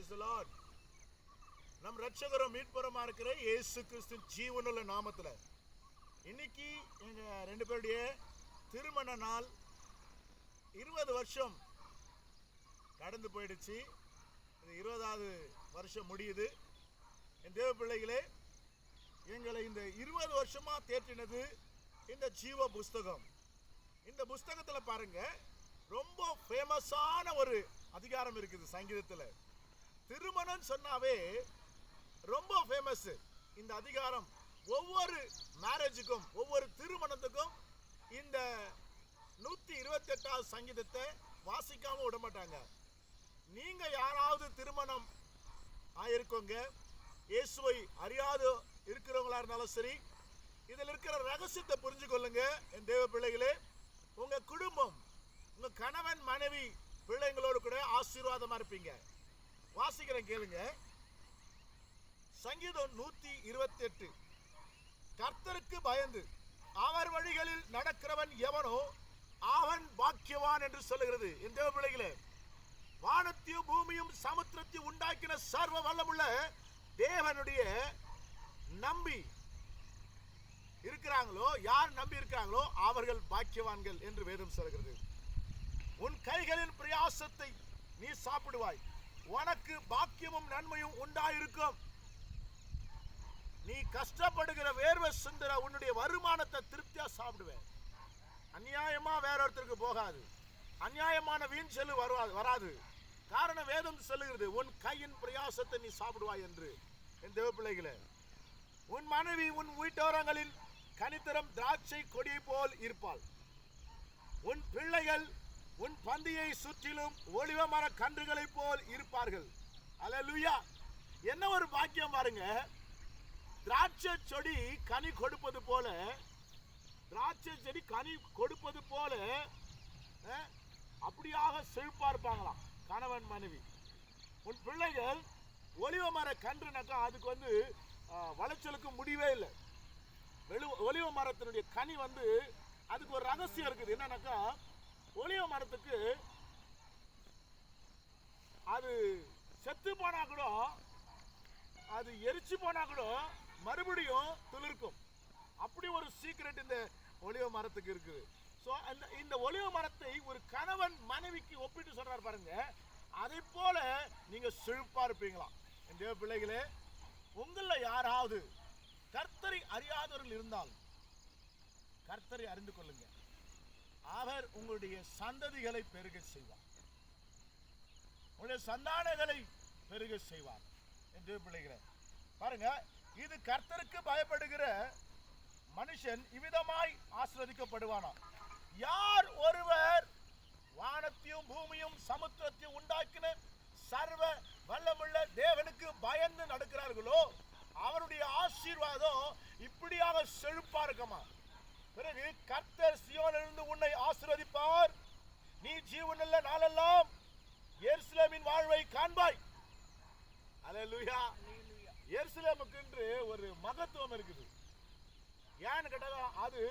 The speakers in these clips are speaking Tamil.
Praise the Lord. நம் ரட்சகரும் மீட்பருமா இருக்கிற இயேசு கிறிஸ்துவின் ஜீவனுள்ள நாமத்துல இன்னைக்கு எங்க ரெண்டு பேருடைய திருமண நாள் 20 வருஷம் கடந்து போயிடுச்சு. இது 20வது வருஷம் முடியுது. என் தேவ பிள்ளைகளே, எங்களை இந்த 20 வருஷமா தேற்றினது இந்த ஜீவ புஸ்தகம். இந்த புஸ்தகத்துல பாருங்க, ரொம்ப ஃபேமஸான ஒரு அதிகாரம் இருக்குது சங்கீதத்துல. திருமணம் சொன்னாவே ரொம்ப ஃபேமஸ் இந்த அதிகாரம். ஒவ்வொரு மேரேஜுக்கும் ஒவ்வொரு திருமணத்துக்கும் இந்த 128வது சங்கீதத்தை வாசிக்காம விட மாட்டாங்க. நீங்க யாராவது திருமணம் ஆயிருக்கோங்க, இயேசுவை அறியாது இருக்கிறவங்களா இருந்தாலும் சரி, இதில் இருக்கிற ரகசியத்தை புரிஞ்சு கொள்ளுங்க. என் தேவ பிள்ளைகளே, உங்க குடும்பம், உங்க கணவன் மனைவி பிள்ளைங்களோடு கூட ஆசீர்வாதமா இருப்பீங்க. வாசிக்கிறேன் கேளுங்க. சங்கீதம் 128. கர்த்தருக்கு பயந்து அவர் வழிகளில் நடக்கிறவன் எவனோ அவன் பாக்கியவான் என்று சொல்லுகிறது. என் தேவ பிள்ளைகளே, வானத்தையும் பூமியும் சமுத்திரத்தையும் உண்டாக்கின சர்வ வல்லமுள்ள தேவனுடைய நம்பி இருக்கிறாங்களோ, யார் நம்பி இருக்கிறாங்களோ அவர்கள் பாக்கியவான்கள் என்று வேதம் சொல்கிறது. உன் கைகளின் பிரயாசத்தை நீ சாப்பிடுவாய், உனக்கு பாக்கியமும் நன்மையும் உண்டாயிருக்கும். நீ கஷ்டப்படுகிற வேர்வை சிந்துற உன்னுடைய வருமானத்தை திருப்தியா சாப்பிடுவேன். அநியாயமா வேற ஒருத்தருக்கு போகாது, அநியாயமான வீண் செலவு வராது. காரணம் வேதம் சொல்லுகிறது, உன் கையின் பிரயாசத்தை நீ சாப்பிடுவாய் என்று. என் தேவ பிள்ளைகளே, உன் மனைவி உன் வீட்டோரங்களில் கனித்தரம் திராட்சை கொடியை போல் இருப்பாள். உன் பிள்ளைகள் உன் பந்தியை சுற்றிலும் ஒளிவ மர கன்றுகளை போல் இருப்பார்கள். அல்லேலூயா! என்ன ஒரு பாக்கியம் பாருங்க. திராட்சை செடி கனி கொடுப்பது போல, திராட்சை செடி கனி கொடுப்பது போல அப்படியாக செழிப்பா இருப்பாங்களாம் கணவன் மனைவி. உன் பிள்ளைகள் ஒளிவ மர கன்றுனாக்கா அதுக்கு வளைச்சலுக்கு முடிவே இல்லை. ஒளிவ மரத்தினுடைய கனி அதுக்கு ஒரு ரகசியம் இருக்குது. என்னன்னாக்கா, ஒளிவ மரத்துக்கு அது செத்து போனா கூட, அது எரிச்சு போனா கூட மறுபடியும் துளிர்க்கும். அப்படி ஒரு சீக்ரெட் இந்த ஒளிவ மரத்துக்கு இருக்குது. ஸோ இந்த ஒளிவ மரத்தை ஒரு கணவன் மனைவிக்கு ஒப்பிட்டு சொல்றாரு பாருங்க. அதை போல நீங்க செழிப்பா இருப்பீங்களாம். என் தேவ பிள்ளைகளே, உங்கள யாராவது கர்த்தரை அறியாதவர்கள் இருந்தால் கர்த்தரை அறிந்து கொள்ளுங்க. அவர் உங்களுடைய சந்ததிகளை பெருக செய்வார், உங்களுடைய சந்தானங்களை பெருக செய்வார். என் தேவ பிள்ளைகளே, பாருங்க, இது கர்த்தருக்கு பயப்படுகிற மனுஷன் இவ்விதமாய் ஆசீர்வதிக்கப்படுவானா. யார் ஒருவர் வானத்தையும் பூமியும் சமுத்திரத்தையும் உண்டாக்கின சர்வ வல்லமுள்ள தேவனுக்கு பயந்து நடக்கிறார்களோ அவருடைய ஆசீர்வாதம் இப்படியாக செழிப்பா இருக்குமா. பிறகு கர்த்தர் சீயோனிலிருந்து உன்னை ஆசீர்வதிப்பார், நீ ஜீவனுள்ள நாளெல்லாம் எருசலேமின் வாழ்வை காண்பாய். அல்லேலூயா! எருசலேமுக்கு என்று ஒரு மகத்துவம் இருக்குது. ஏன்னு கேட்டா, அது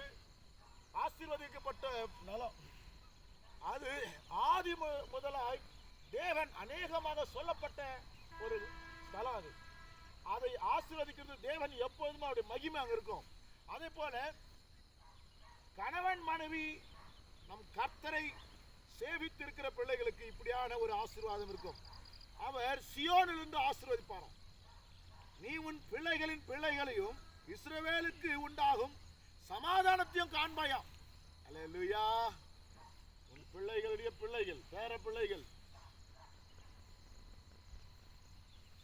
ஆசீர்வதிக்கப்பட்ட நிலம். அது ஆதி முதலாய் தேவன் அநேகமாக சொல்லப்பட்ட ஒரு ஸ்தலம். அதை ஆசீர்வதிக்கிறது தேவன் எப்போதுமே அவருடைய மகிமை அங்க இருக்கும். அதே போல கணவன் மனைவி நம் கர்த்தரை சேவித்திருக்கிற பிள்ளைகளுக்கு இப்படியான ஒரு ஆசீர்வாதம் இருக்கும். அவர் சியோனிலிருந்து ஆசீர்வதிப்பாராம். நீ உன் பிள்ளைகளின் பிள்ளைகளையும் இஸ்ரவேலுக்கு உண்டாகும் சமாதானத்தையும் காண்பாயா. அல்லேலூயா! உன் பிள்ளைகளுடைய பிள்ளைகள், பேர பிள்ளைகள்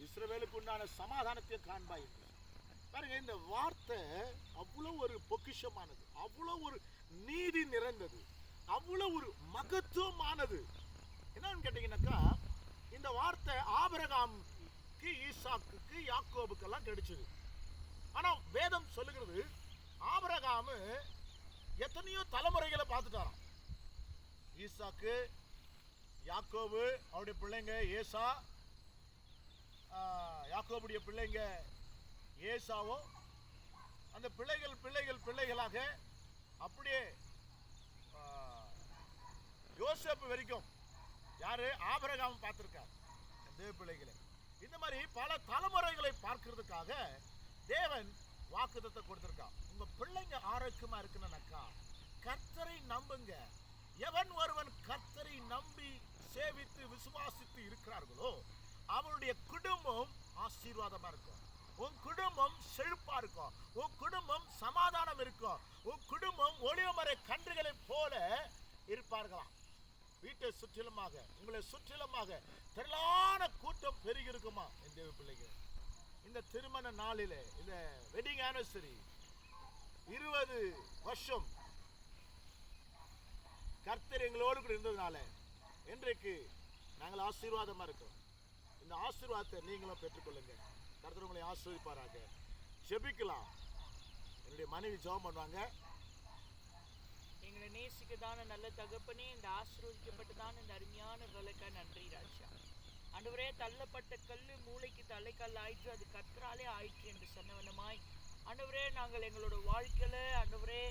இஸ்ரவேலுக்கு உண்டான சமாதானத்தையும் காண்பாய். பாருங்க, இந்த வார்த்தை அவ்வளவு ஒரு பொக்கிஷமானது, அவ்வளவு ஒரு நீதி நிறைந்தது, அவ்வளவு ஒரு மகத்துவமானது. என்னன்னு கேட்டீங்கன்னாக்கா, இந்த வார்த்தை ஆபிரகாமுக்கு, ஈசாக்குக்கு, யாக்கோபுக்கெல்லாம் கிடைச்சது. ஆனா வேதம் சொல்லுகிறது, ஆபிரகாமு எத்தனையோ தலைமுறைகளை பார்த்துட்டாராம். ஈசாக்கு, யாக்கோபு, அவருடைய பிள்ளைங்க ஏசா, யாக்கோபுடைய பிள்ளைங்க ஏசாவும், அந்த பிள்ளைகள் பிள்ளைகள் பிள்ளைகளாக அப்படியே யோசேப்பு வரைக்கும் யாரு ஆபிரகாம் பார்த்திருக்கார். தேவ பிள்ளைகளே, இந்த மாதிரி பல தலைமுறைகளை பார்க்கிறதுக்காக தேவன் வாக்குத்தத்தை கொடுத்திருக்கான். உங்க பிள்ளைங்க ஆரோக்கியமா இருக்கணும்னாக்கா கர்த்தரை நம்புங்க. எவன் ஒருவன் கர்த்தரை நம்பி சேவித்து விசுவாசித்து இருக்கிறார்களோ அவனுடைய குடும்பம் ஆசீர்வாதமா இருக்கும். உன் குடும்பம் செழிப்பா இருக்கும். உன் குடும்பம் சமாதானம் இருக்கும். உன் குடும்பம் ஒளிவமர கன்றுகளை போல இருப்பார்களாம். வீட்டை சுற்றிலுமாக உங்களை சுற்றிலுமாக திரளான கூட்டம் பெருகி இருக்குமா என் தேவ பிள்ளைகள். இந்த திருமண நாளிலே இந்த வெட்டிங் ஆனிவர்சரி 20 வருஷம் கர்த்தர் எங்களோடு கூட இருந்ததுனால இன்றைக்கு நாங்கள் ஆசீர்வாதமா இருக்கிறோம். இந்த ஆசீர்வாதத்தை நீங்களும் பெற்றுக்கொள்ளுங்க. கர்த்தர் உங்களை ஆசீர்வதிப்பாராக. ஜெபிக்கலாம். என்னுடைய மனைவி ஜெபம் பண்ணுவாங்க. எங்களை நேசிக்கதான நல்ல தகப்பனே, இந்த ஆசீர்வதிக்கப்பட்டதான இந்த அருமையான வேலைக்காக நன்றி ராஜா. ஆண்டவரே, தள்ளப்பட்ட கல்லு மூளைக்கு தலைக்கல் ஆயிற்று, அது கர்த்தராலே ஆயிற்று என்று சொன்னவனமாய் ஆண்டவரே, நாங்கள் எங்களோட வாழ்க்கையில ஆண்டவரே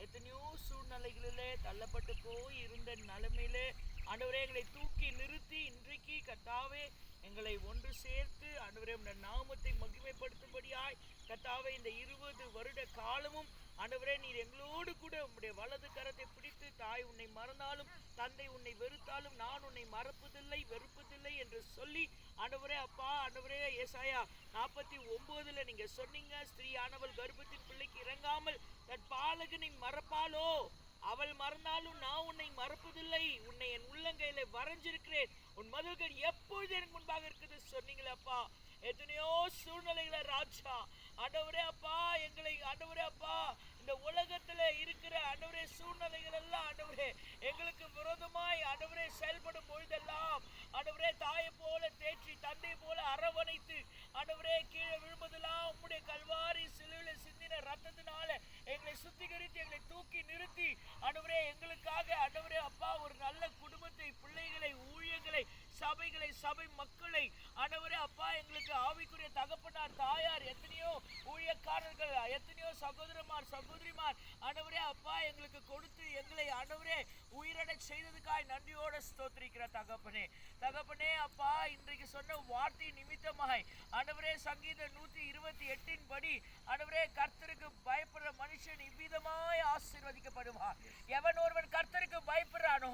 எத்தனையோ சூழ்நிலைகளிலே தள்ளப்பட்டு போய் இருந்த நிலைமையிலே ஆண்டவரே எங்களை தூக்கி நிறுத்தி இன்றைக்கு கர்த்தாவே எங்களை ஒன்று சேர்த்து ஆண்டவரே உம்முடைய நாமத்தை மகிமைப்படுத்தும்படியாய் கர்த்தாவே இந்த 20 வருட காலமும் ஆண்டவரே நீர் எங்களோடு கூட உம்முடைய வலது கரத்தை பிடித்து, தாய் உன்னை மறந்தாலும் தந்தை உன்னை வெறுத்தாலும் நான் உன்னை மறப்பதில்லை வெறுப்பதில்லை என்று சொல்லி ஆண்டவரே அப்பா ஆண்டவரே ஏசாயா 49 நீங்க சொன்னீங்க, ஸ்திரீயானவள் கர்ப்பத்தின் பிள்ளைக்கு இறங்காமல் தன் பாலகனை மறப்பாளோ, அவள் மறந்தாலும் நான் உன்னை மறப்பதில்லை, உன்னை என் உள்ளங்கையில வரைஞ்சிருக்கிறேன், உன் மதில்கள் எப்பொழுது எனக்கு முன்பாக இருக்குது சொன்னீங்களே அப்பா. எத்தனையோ சூழ்நிலைகளை ராஜா ஆண்டவரே அப்பா எங்களை ஆண்டவரே அப்பா இந்த உலகத்துல இருக்கிற ஆண்டவரே சூழ்நிலைகள் எல்லாம் ஆண்டவரே எங்களுக்கு விரோதமாய் ஆண்டவரே செயல்படும் பொழுதெல்லாம் ஆண்டவரே தாயை போல தேற்றி தந்தை போல அரவணைத்து ஆண்டவரே கீழே விழும்பதெல்லாம் உம்முடைய கல்வாரி சிலுவையில சிந்தின ரத்தத்தினால எங்களை சுத்திகரித்து எங்களை தூக்கி நிறுத்தி ஆண்டவரே எங்களுக்காக ஆண்டவரே அப்பா ஒரு நல்ல குடும்பத்தை, பிள்ளைகளை, ஊழியர்களை, சபைகளை, சபை மக்களை ஆண்டவரே அப்பா எங்களுக்கு ஆவிக்குரிய தகப்பனார், தாயார், எத்தனையோ ஊழியக்காரர்கள், எத்தனையோ சகோதரமார் சகோதரிமார் ஆண்டவரே அப்பா எங்களுக்கு கொடுத்து எங்களை ஆண்டவரே உயிரடை செய்ததுக்காய் நன்றியோட ஸ்தோத்திரிக்கிற தகப்பனே. தகப்பனே அப்பா இன்றைக்கு சொன்ன வார்த்தை நிமித்தமாய் ஆண்டவரே சங்கீதம் 128 படி ஆண்டவரே கர்த்தருக்கு பயப்படுற மனுஷன் இவ்விதமாய் ஆசீர்வதிக்கப்படுவான். எவன் ஒருவன் கர்த்தருக்கு பயப்படுறானோ,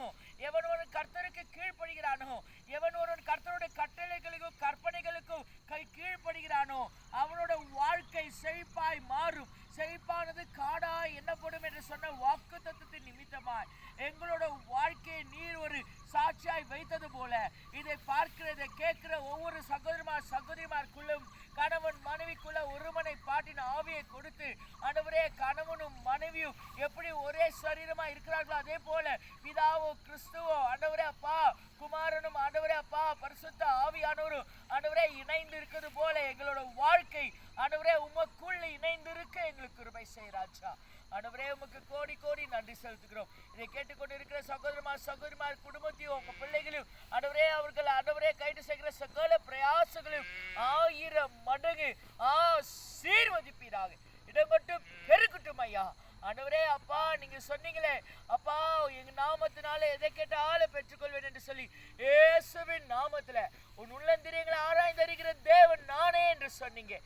எவன் ஒருவன் கர்த்தருக்கு கீழ்ப்படுகிறானோ, எவன் ஒருவன் கர்த்தருடைய கட்டளைகளுக்கும் கற்பனைகளுக்கும் கீழ்ப்படுகிறானோ அவனோட வாழ்க்கை செழிப்பாய் மாறும். செழிப்பானது காடாய் எண்ணப்படும் என்று சொன்ன வாக்குத்தத்தத்தின் நிமித்தமாய் எங்களோட வாழ்க்கையை நீர் ஒரு சாட்சியாய் வைத்தது போல இதை பார்க்கிறதை கேட்கிற ஒவ்வொரு சகோதரிமாருக்குள்ளும் கணவன் மனைவிக்குள்ள ஒருமனை பாட்டின் ஆவியை கொடுத்து ஆண்டவரே கணவனும் மனைவியும் எப்படி ஒரே சரீரமா இருக்கிறார்களோ அதே போல பிதாவோ கிறிஸ்துவோ ஆண்டவரே அப்பா குமாரனும் ஆண்டவரே அப்பா பரிசுத்த ஆவியானவரும் ஆண்டவரே இணைந்து இருக்கிறது போல எங்களோட வாழ்க்கை ஆண்டவரே உமக்குள்ள இணைந்து இருக்க எங்களுக்கு கிருபை செய்யராஜா. ஆண்டவரே உமக்கு கோடி கோடி நன்றி செலுத்துகிறோம். இதை கேட்டுக்கொண்டு இருக்கிற சகோதரிமார் குடும்பத்தையும் உங்க பிள்ளைகளையும் ஆண்டவரே அவர்கள் ஆண்டவரே கைது செய்கிற சகல பிரயாசங்களையும் 1000 மடங்கு ஆசீர்வதிப்பீராக. இதை மட்டும் பெருக்கட்டும் ஐயா. ஆண்டவரே அப்பா நீங்க சொன்னீங்களே அப்பா எங்க நாமத்தினால எதை கேட்டாலும் பெற்றுக்கொள்வேன் என்று சொல்லி இயேசுவின் நாமத்துல உன் உள்ளந்திரியங்களை ஆராய்ந்தறிகிற தேவன் நானே என்று சொன்னீங்க.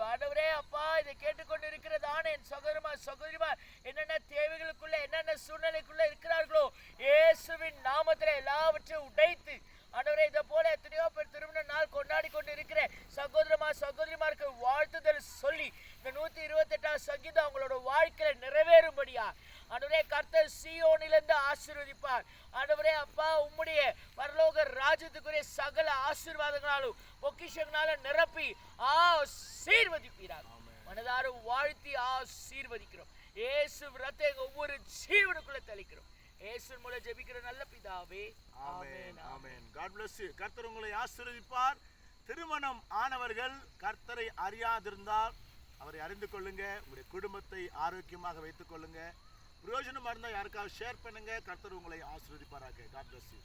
ஆண்டவரே அப்பா இதை கேட்டுக்கொண்டு இருக்கிறதானே என் சகோதரிமார் என்னென்ன தேவைகளுக்குள்ள என்னென்ன சூழ்நிலைக்குள்ள இருக்கிறார்களோ இயேசுவின் நாமத்துல எல்லாவற்றையும் உடைத்து ஆண்டவரே இதை போல எத்தனையோ பேர் திருமண நாள் கொண்டாடி கொண்டு இருக்கிற சகோதரிமாருக்கு வாழ்த்துதல் சொல்லி இந்த 128 சங்கீதம் அவங்களோட வாழ்க்கையில நிறைவேறும்படியா ஆண்டவரே கர்த்தர் சீயோனிலிருந்து ஆசீர்வதிப்பார். ஆண்டவரே அப்பா உம்முடைய பரலோக ராஜ்யத்துக்குரிய சகல ஆசீர்வாதங்களாலும் பொக்கிஷங்களால நிரப்பி ஆசீர்வதிப்பீராக. மனதார வாழ்த்தி ஆசீர்வதிக்கிறோம். இயேசு ரத்தத்தை ஒவ்வொரு ஜீவனுக்குள்ள தெளிக்கிறோம். இயேசுவின் மூலம் ஜெபிக்கிற நல்ல பிதாவே ஆமென் ஆமென். God bless you. கர்த்தர் உங்களை ஆசீர்வதிப்பார். திருமணம் ஆனவர்கள் கர்த்தரை அறியாதிருந்தால் அவரை அறிந்து கொள்ளுங்க. உங்களுடைய குடும்பத்தை ஆரோக்கியமாக வைத்துக் கொள்ளுங்க. பிரயோஜனமா இருந்தால் யாருக்காவது ஷேர் பண்ணுங்க. கர்த்தர் உங்களை ஆசீர்வதிப்பாராக. God bless you.